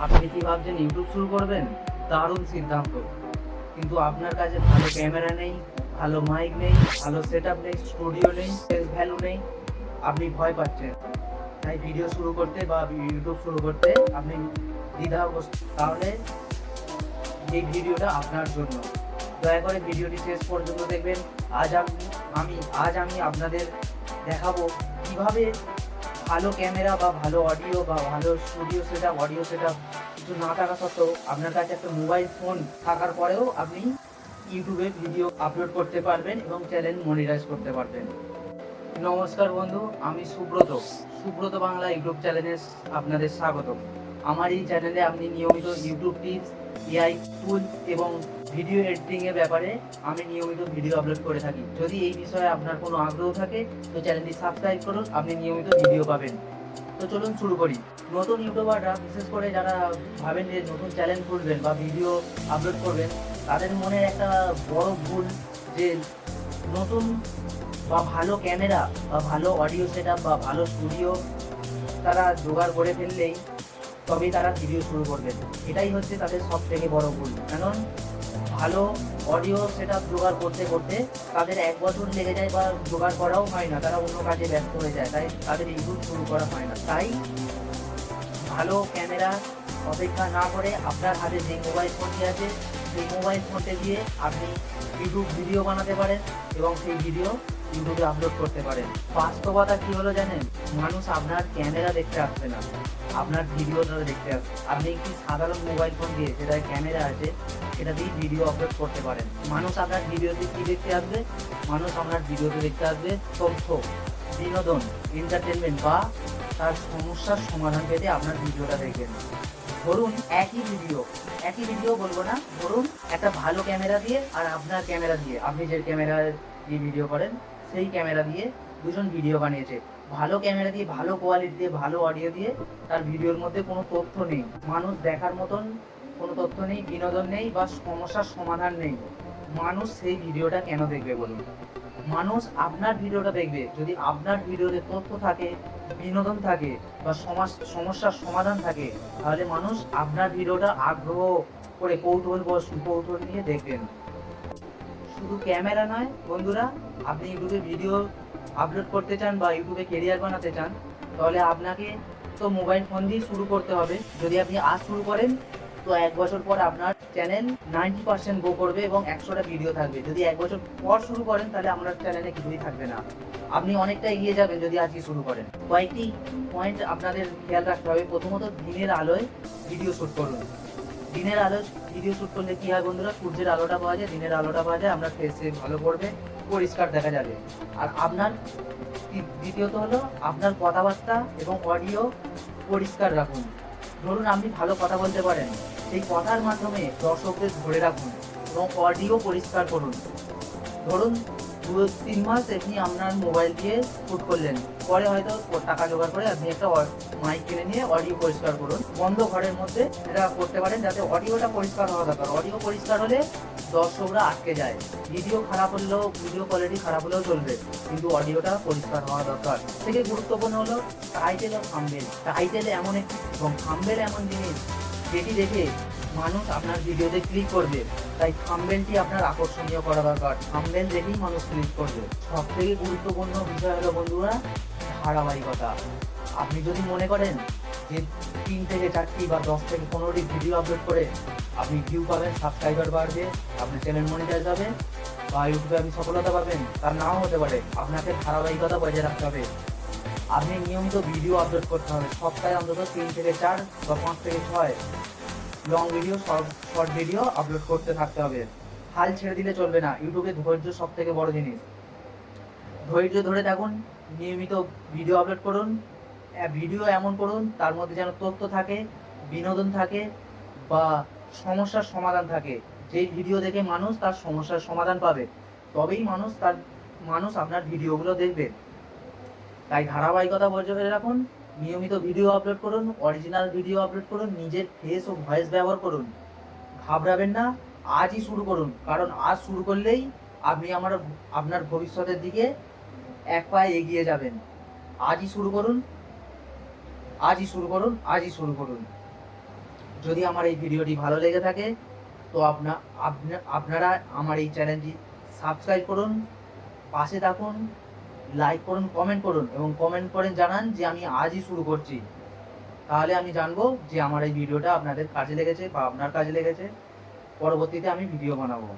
আপনি কি ভাবছেন ইউটিউব শুরু করবেন? দারুণ সিদ্ধান্ত। কিন্তু আপনার কাছে ভালো ক্যামেরা নেই, ভালো মাইক নেই, ভালো সেটআপ নেই, স্টুডিও নেই, ফেস ভ্যালু নেই, আপনি ভয় পাচ্ছেন। তাই ভিডিও শুরু করতে বা ইউটিউব শুরু করতে আপনি দ্বিধাগ্রস্ত। তাহলে এই ভিডিওটা আপনার জন্য। দয়া করে ভিডিওটি শেষ পর্যন্ত দেখবেন। আজ আমি আপনাদের দেখাবো কিভাবে ভালো ক্যামেরা বা ভালো অডিও বা ভালো স্টুডিও সেটআপ, অডিও সেটআপ কিছু না থাকা সত্ত্বেও আপনার কাছে একটা মোবাইল ফোন থাকার পরেও আপনি ইউটিউবে ভিডিও আপলোড করতে পারবেন এবং চ্যানেল মনিটাইজ করতে পারবেন। নমস্কার বন্ধু, আমি সুব্রত বাংলা ইউটিউব চ্যানেলে আপনাদের স্বাগত। আমার এই চ্যানেলে আপনি নিয়মিত ইউটিউব টিপস, এআই টুলস এবং ভিডিও এডিটিং এর ব্যাপারে আমি নিয়মিত ভিডিও আপলোড করে থাকি। যদি এই বিষয়ে আপনার কোনো আগ্রহ থাকে তো চ্যানেলটি সাবস্ক্রাইব করুন, আপনি নিয়মিত ভিডিও পাবেন। তো চলুন শুরু করি। নতুন ইউটিউবাররা, বিশেষ করে যারা ভাবেন যে নতুন চ্যানেল খুলবেন বা ভিডিও আপলোড করবেন, তাদের মনে একটা বড় ভুল যে নতুন বা ভালো ক্যামেরা বা ভালো অডিও সেটআপ বা ভালো স্টুডিও তারা জোগাড় করে ফেললেই তবেই তারা ভিডিও শুরু করবেন। এটাই হচ্ছে তাদের সব থেকে বড় ভুল। কারণ ভালো অডিও সেটআপ জোগাড় করতে করতে তাদের 1 বছর লেগে যায় বা জোগাড় করাও হয় না, তারা অন্য কাজে ব্যস্ত হয়ে যায়, তাই তাদের ইউটিউব শুরু করা হয় না। তাই ভালো ক্যামেরা অপেক্ষা না করে আপনার হাতে যে মোবাইল ফোনটি আছে সেই মোবাইল ফোনটি দিয়ে আপনি ইউটিউব ভিডিও বানাতে পারেন এবং সেই ভিডিও ইউটিউবে আপলোড করতে পারেন। বাস্তবতা কি হলো জানেন? মানুষ আপনার ক্যামেরা দেখতে আসবে না, আপনার ভিডিওটা দেখতে আসবে। আপনি একটি সাধারণ মোবাইল ফোন দিয়ে, যেটা ক্যামেরা আছে সেটা দিয়ে ভিডিও আপলোড করতে পারেন। মানুষ আপনার ভিডিওতে কি দেখতে আসবে? মানুষ আপনার ভিডিওতে দেখতে আসবে তথ্য, বিনোদন, এন্টারটেনমেন্ট বা তার সমস্যার সমাধান পেতে আপনার ভিডিওটা দেখবেন। ধরুন একই ভিডিও বলবো না, ধরুন একটা ভালো ক্যামেরা দিয়ে আর আপনার ক্যামেরা দিয়ে, আপনি যে ক্যামেরা দিয়ে ভিডিও করেন সেই ক্যামেরা দিয়ে দুজন ভিডিও বানিয়েছে। ভালো ক্যামেরা দিয়ে, ভালো কোয়ালিটি দিয়ে, ভালো অডিও দিয়ে তার ভিডিওর মধ্যে কোনো তথ্য নেই, মানুষ দেখার মতন কোনো তথ্য নেই, বিনোদন নেই বা সমস্যার সমাধান নেই। মানুষ সেই ভিডিওটা কেন দেখবে বলুন? মানুষ আপনার ভিডিওটা দেখবে যদি আপনার ভিডিওতে তথ্য থাকে, বিনোদন থাকে বা সমস্যার সমাধান থাকে। তাহলে মানুষ আপনার ভিডিওটা আগ্রহ করে কৌতূহল নিয়ে দেখবেন। শুধু ক্যামেরা নয় বন্ধুরা, আপনি ইউটিউবে ভিডিও আপলোড করতে চান বা ইউটিউবে কেরিয়ার বানাতে চান, তাহলে আপনাকে তো মোবাইল ফোন দিয়ে শুরু করতে হবে। যদি আপনি আজ শুরু করেন তো 1 বছর পর আপনার চ্যানেল 90% গ্রো করবে এবং 100টা ভিডিও থাকবে। যদি 1 বছর পর শুরু করেন তাহলে আপনার চ্যানেলে কিছুই থাকবে না। আপনি অনেকটা এগিয়ে যাবেন যদি আজকে শুরু করেন। কয়েকটি পয়েন্ট আপনাদের খেয়াল রাখতে হবে। প্রথমত, দিনের আলোয় ভিডিও শ্যুট করুন। দিনের আলো ভিডিও শ্যুট করলে কি হয় বন্ধুরা? সূর্যের আলোটা পাওয়া যায়, দিনের আলোটা পাওয়া যায়, আপনার ফেসে ভালো পড়বে, পরিষ্কার দেখা যাবে। আর আপনার দ্বিতীয়ত হলো আপনার কথাবার্তা এবং অডিও পরিষ্কার রাখুন। ধরুন আপনি ভালো কথা বলতে পারেন, সেই কথার মাধ্যমে দর্শকদের ধরে রাখুন এবং অডিও পরিষ্কার করুন। ধরুন 2-3 মাস আপনি আপনার মোবাইল দিয়ে শ্যুট করলেন, পরে হয়তো টাকা জোগাড় করে আপনি একটা মাইক কিনে নিয়ে অডিও পরিষ্কার করুন। বন্ধ ঘরের মধ্যে এটা করতে পারেন যাতে অডিওটা পরিষ্কার হওয়া দরকার। অডিও পরিষ্কার হলে দর্শকরা আটকে যায়। ভিডিও খারাপ হলেও, ভিডিও কোয়ালিটি খারাপ হলেও চলবে, কিন্তু অডিওটা পরিষ্কার হওয়া দরকার। থেকে গুরুত্বপূর্ণ হলো টাইটেল ও থাম্বনেল। টাইটেল এমন একটি এবং থাম্বনেল এমন জিনিস যেটি দেখে মানুষ আপনার ভিডিওতে ক্লিক করবে। তাই থাম্বনেলটি আপনার আকর্ষণীয় করা দরকার। থাম্বনেল দেখেই মানুষ ক্লিক করবে। সব থেকে গুরুত্বপূর্ণ বিষয় হলো বন্ধুরা ধারাবাহিকতা। আপনি যদি মনে করেন যে 3 থেকে 4টি বা 10 থেকে 15টি ভিডিও আপলোড করে আপনি ভিউ পাবেন, সাবস্ক্রাইবার বাড়বে, আপনার চ্যানেল মনিটাইজ হবে বা ইউটিউবে আপনি সফলতা পাবেন, তার নাও হতে পারে। আপনাকে ধারাবাহিকতা বজায় রাখতে হবে। আপনি নিয়মিত ভিডিও আপলোড করতে হবে। সপ্তাহে অন্তত 3 থেকে 4 বা 5 থেকে 6 long video, short video upload করতে থাকতে হবে। হাল ছেড়ে দিলে চলবে না। ইউটিউবে ধৈর্য সব থেকে বড় জিনিস। ধৈর্য ধরে থাকুন, নিয়মিত ভিডিও আপলোড করুন। ভিডিও এমন করুন তার মধ্যে যেন তথ্য থাকে, বিনোদন থাকে বা সমস্যার সমাধান থাকে। যেই ভিডিও দেখে মানুষ তার সমস্যার সমাধান পাবে, তবেই মানুষ আপনার ভিডিওগুলো দেখবে। তাই ধারাবাহিকতা বজায় রাখুন, নিয়মিত ভিডিও আপলোড করুন, অরিজিনাল ভিডিও আপলোড করুন, নিজের ফেস ও ভয়েস ব্যবহার করুন। ঘাবড়াবেন না, আজই শুরু করুন। কারণ আজ শুরু করলেই আপনি আপনার ভবিষ্যতের দিকে 1 পা এগিয়ে যাবেন। আজই শুরু করুন, আজই শুরু করুন, আজই শুরু করুন। যদি আমার এই ভিডিওটি ভালো লেগে থাকে তো আপনারা আমার এই চ্যানেলটি সাবস্ক্রাইব করুন, পাশে থাকুন, লাইক করুন, কমেন্ট করুন এবং কমেন্ট করে জানান যে আমি আজই শুরু করছি। তাহলে আমি জানবো যে আমার এই ভিডিওটা আপনাদের কাজে লেগেছে বা আপনার কাজে লেগেছে। পরবর্তীতে আমি ভিডিও বানাবো।